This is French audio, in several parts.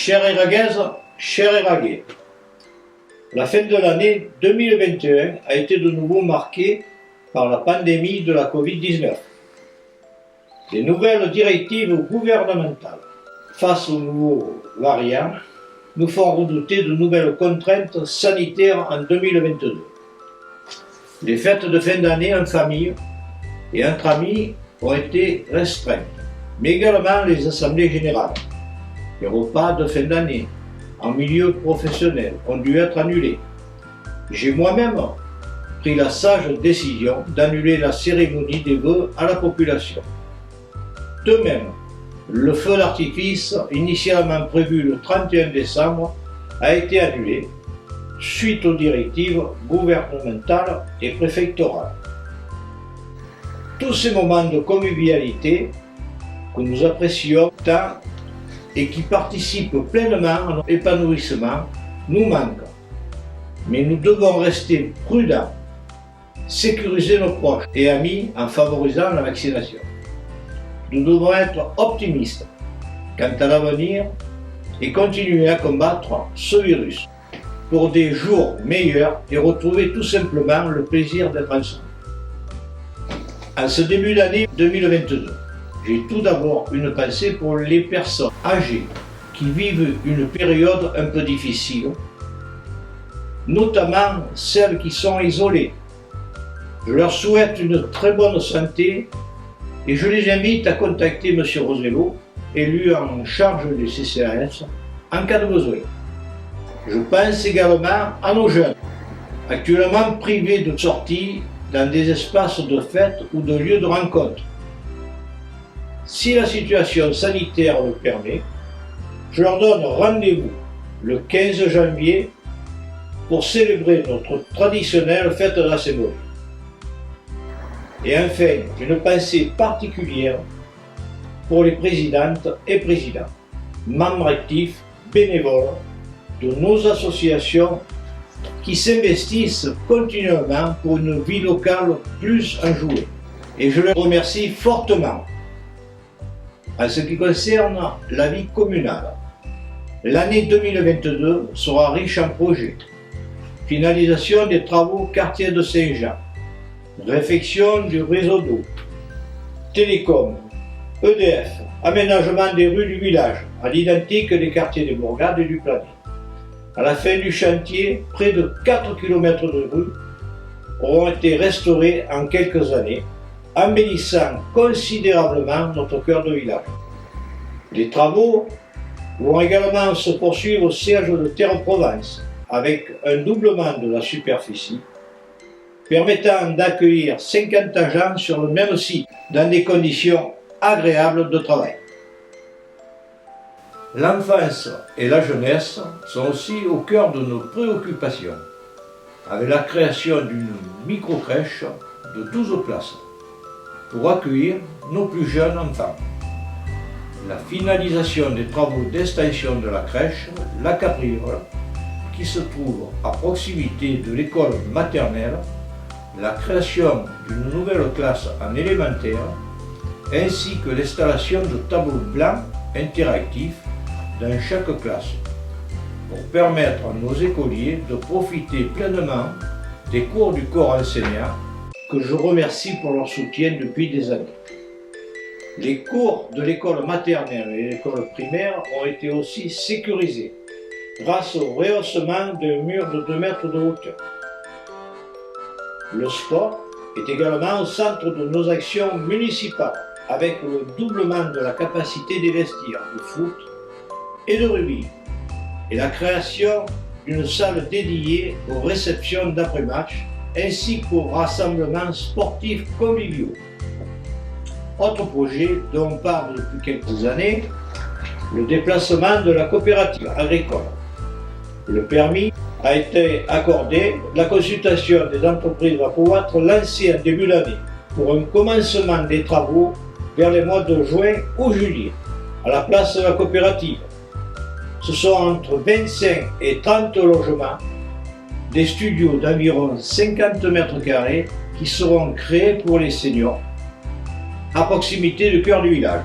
Chères Éraguaises, chers Éraguais, la fin de l'année 2021 a été de nouveau marquée par la pandémie de la Covid-19. Les nouvelles directives gouvernementales face aux nouveaux variants nous font redouter de nouvelles contraintes sanitaires en 2022. Les fêtes de fin d'année en famille et entre amis ont été restreintes, mais également les assemblées générales. Les repas de fin d'année en milieu professionnel ont dû être annulés. J'ai moi-même pris la sage décision d'annuler la cérémonie des vœux à la population. De même, le feu d'artifice, initialement prévu le 31 décembre, a été annulé suite aux directives gouvernementales et préfectorales. Tous ces moments de convivialité que nous apprécions tant et qui participent pleinement à notre épanouissement nous manquent. Mais nous devons rester prudents, sécuriser nos proches et amis en favorisant la vaccination. Nous devons être optimistes quant à l'avenir et continuer à combattre ce virus pour des jours meilleurs et retrouver tout simplement le plaisir d'être ensemble. En ce début d'année 2022, j'ai tout d'abord une pensée pour les personnes âgées qui vivent une période un peu difficile, notamment celles qui sont isolées. Je leur souhaite une très bonne santé et je les invite à contacter M. Rosello, élu en charge du CCAS, en cas de besoin. Je pense également à nos jeunes, actuellement privés de sortie dans des espaces de fête ou de lieux de rencontre. Si la situation sanitaire le permet, je leur donne rendez-vous le 15 janvier pour célébrer notre traditionnelle fête de la Saint-Bonnet. Et enfin, une pensée particulière pour les présidentes et présidents, membres actifs, bénévoles de nos associations qui s'investissent continuellement pour une vie locale plus enjouée. Et je les remercie fortement. En ce qui concerne la vie communale, l'année 2022 sera riche en projets. Finalisation des travaux quartier de Saint-Jean, réfection du réseau d'eau, télécom, EDF, aménagement des rues du village, à l'identique des quartiers des Bourgades et du Planet. À la fin du chantier, près de 4 km de rues auront été restaurées en quelques années, embellissant considérablement notre cœur de village. Les travaux vont également se poursuivre au siège de Terre-Provence, avec un doublement de la superficie, permettant d'accueillir 50 agents sur le même site, dans des conditions agréables de travail. L'enfance et la jeunesse sont aussi au cœur de nos préoccupations, avec la création d'une micro-crèche de 12 places pour accueillir nos plus jeunes enfants. La finalisation des travaux d'extension de la crèche, la Caprivole, qui se trouve à proximité de l'école maternelle, la création d'une nouvelle classe en élémentaire, ainsi que l'installation de tableaux blancs interactifs dans chaque classe, pour permettre à nos écoliers de profiter pleinement des cours du corps enseignant, que je remercie pour leur soutien depuis des années. Les cours de l'école maternelle et l'école primaire ont été aussi sécurisés, grâce au rehaussement d'un mur de 2 mètres de hauteur. Le sport est également au centre de nos actions municipales, avec le doublement de la capacité des vestiaires de foot et de rugby, et la création d'une salle dédiée aux réceptions d'après-match, ainsi qu'aux rassemblements sportifs conviviaux. Autre projet dont on parle depuis quelques années, le déplacement de la coopérative agricole. Le permis a été accordé, la consultation des entreprises va pouvoir être lancée en début d'année pour un commencement des travaux vers les mois de juin ou juillet, à la place de la coopérative. Ce sont entre 25 et 30 logements, des studios d'environ 50 mètres carrés qui seront créés pour les seniors, à proximité du cœur du village.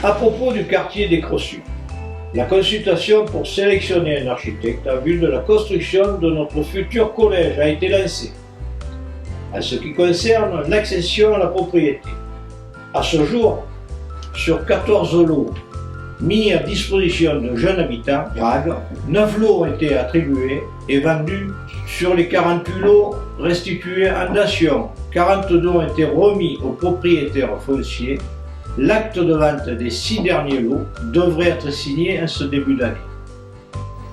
À propos du quartier des Crossus, La consultation pour sélectionner un architecte en vue de la construction de notre futur collège a été lancée. En ce qui concerne l'accession à la propriété, à ce jour, sur 14 lots mis à disposition de jeunes habitants, Prague, 9 lots ont été attribués et vendus. Sur les 48 lots restitués en dation, 42 ont été remis aux propriétaires fonciers. L'acte de vente des 6 derniers lots devrait être signé en ce début d'année.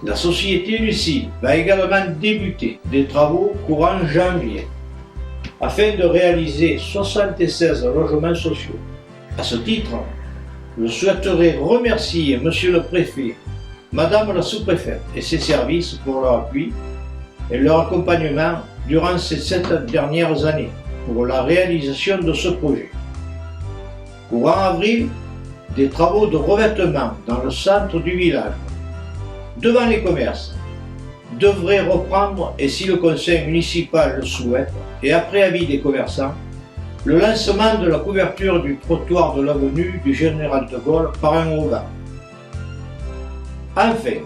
La société Lucide va également débuter des travaux courant janvier afin de réaliser 76 logements sociaux. À ce titre, je souhaiterais remercier Monsieur le Préfet, Madame la Sous-Préfète et ses services pour leur appui et leur accompagnement durant ces 7 dernières années pour la réalisation de ce projet. Courant avril, des travaux de revêtement dans le centre du village, devant les commerces, devraient reprendre et si le conseil municipal le souhaite, et après avis des commerçants, le lancement de la couverture du trottoir de l'avenue du Général de Gaulle par un auvent. Enfin,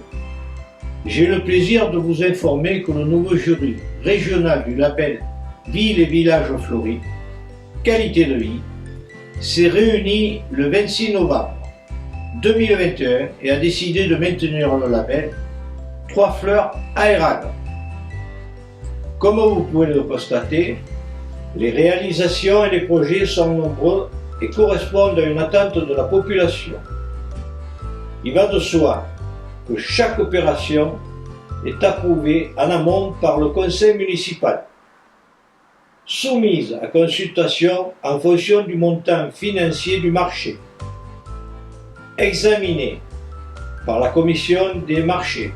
j'ai le plaisir de vous informer que le nouveau jury régional du label Ville et Villages Fleuris, Qualité de vie, s'est réuni le 26 novembre 2021 et a décidé de maintenir le label 3 fleurs aérables. Comme vous pouvez le constater, les réalisations et les projets sont nombreux et correspondent à une attente de la population. Il va de soi que chaque opération est approuvée en amont par le conseil municipal, soumise à consultation en fonction du montant financier du marché, examinée par la commission des marchés,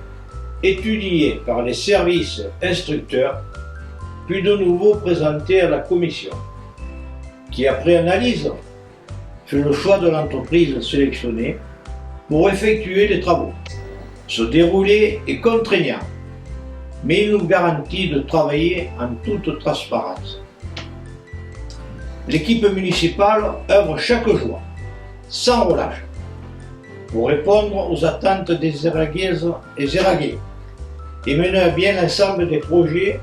étudiée par les services instructeurs, puis de nouveau présentée à la commission, qui après analyse fait le choix de l'entreprise sélectionnée pour effectuer les travaux. Ce déroulé est contraignant, mais il nous garantit de travailler en toute transparence. L'équipe municipale œuvre chaque jour, sans relâche, pour répondre aux attentes des Éraguaises et Éraguais et mener à bien l'ensemble des projets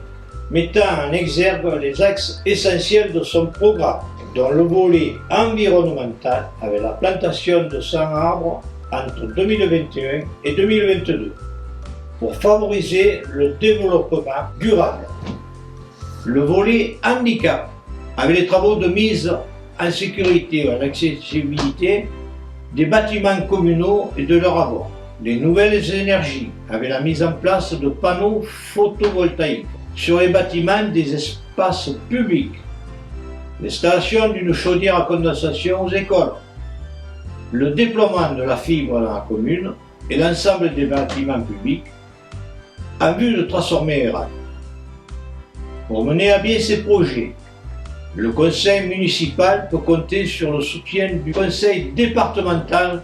mettant en exergue les axes essentiels de son programme, dont le volet environnemental avec la plantation de 100 arbres entre 2021 et 2022 pour favoriser le développement durable. Le volet handicap avec les travaux de mise en sécurité ou en accessibilité des bâtiments communaux et de leur abord. Les nouvelles énergies avec la mise en place de panneaux photovoltaïques sur les bâtiments des espaces publics, l'installation d'une chaudière à condensation aux écoles, le déploiement de la fibre dans la commune et l'ensemble des bâtiments publics en vue de transformer ERAG. Pour mener à bien ces projets, le conseil municipal peut compter sur le soutien du conseil départemental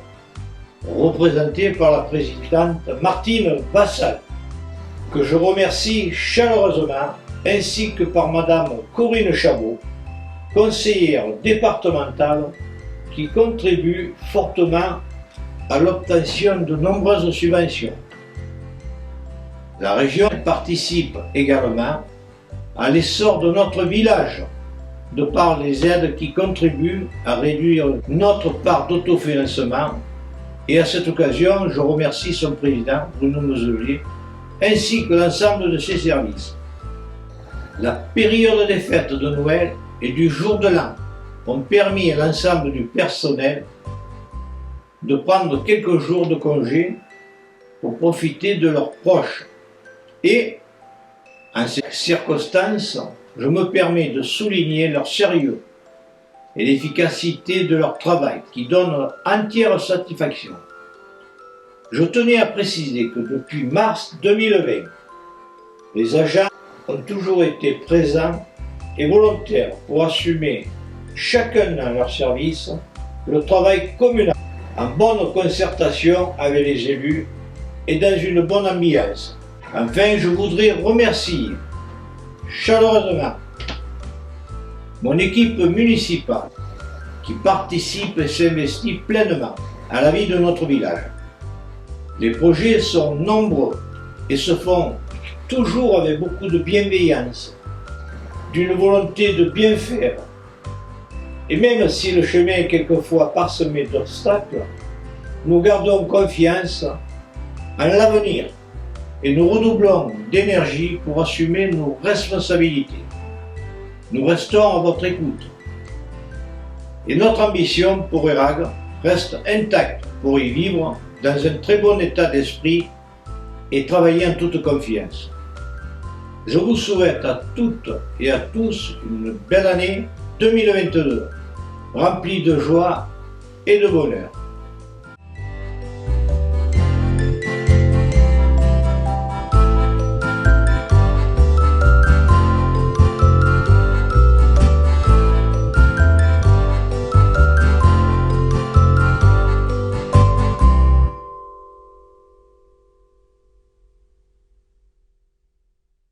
représenté par la présidente Martine Vassal, que je remercie chaleureusement, ainsi que par Madame Corinne Chabot, conseillère départementale, qui contribue fortement à l'obtention de nombreuses subventions. La région participe également à l'essor de notre village, de par les aides qui contribuent à réduire notre part d'autofinancement. Et à cette occasion, je remercie son président, Bruno Meuselier, ainsi que l'ensemble de ses services. La période des fêtes de Noël et du jour de l'an ont permis à l'ensemble du personnel de prendre quelques jours de congé pour profiter de leurs proches. Et, en ces circonstances, je me permets de souligner leur sérieux et l'efficacité de leur travail qui donne entière satisfaction. Je tenais à préciser que depuis mars 2020, les agents ont toujours été présents et volontaires pour assumer chacun dans leur service le travail communal en bonne concertation avec les élus et dans une bonne ambiance. Enfin, je voudrais remercier chaleureusement mon équipe municipale qui participe et s'investit pleinement à la vie de notre village. Les projets sont nombreux et se font toujours avec beaucoup de bienveillance, d'une volonté de bien faire. Et même si le chemin est quelquefois parsemé d'obstacles, nous gardons confiance en l'avenir et nous redoublons d'énergie pour assumer nos responsabilités. Nous restons à votre écoute. Et notre ambition pour ERAG reste intacte pour y vivre dans un très bon état d'esprit et travailler en toute confiance. Je vous souhaite à toutes et à tous une belle année 2022, remplie de joie et de bonheur.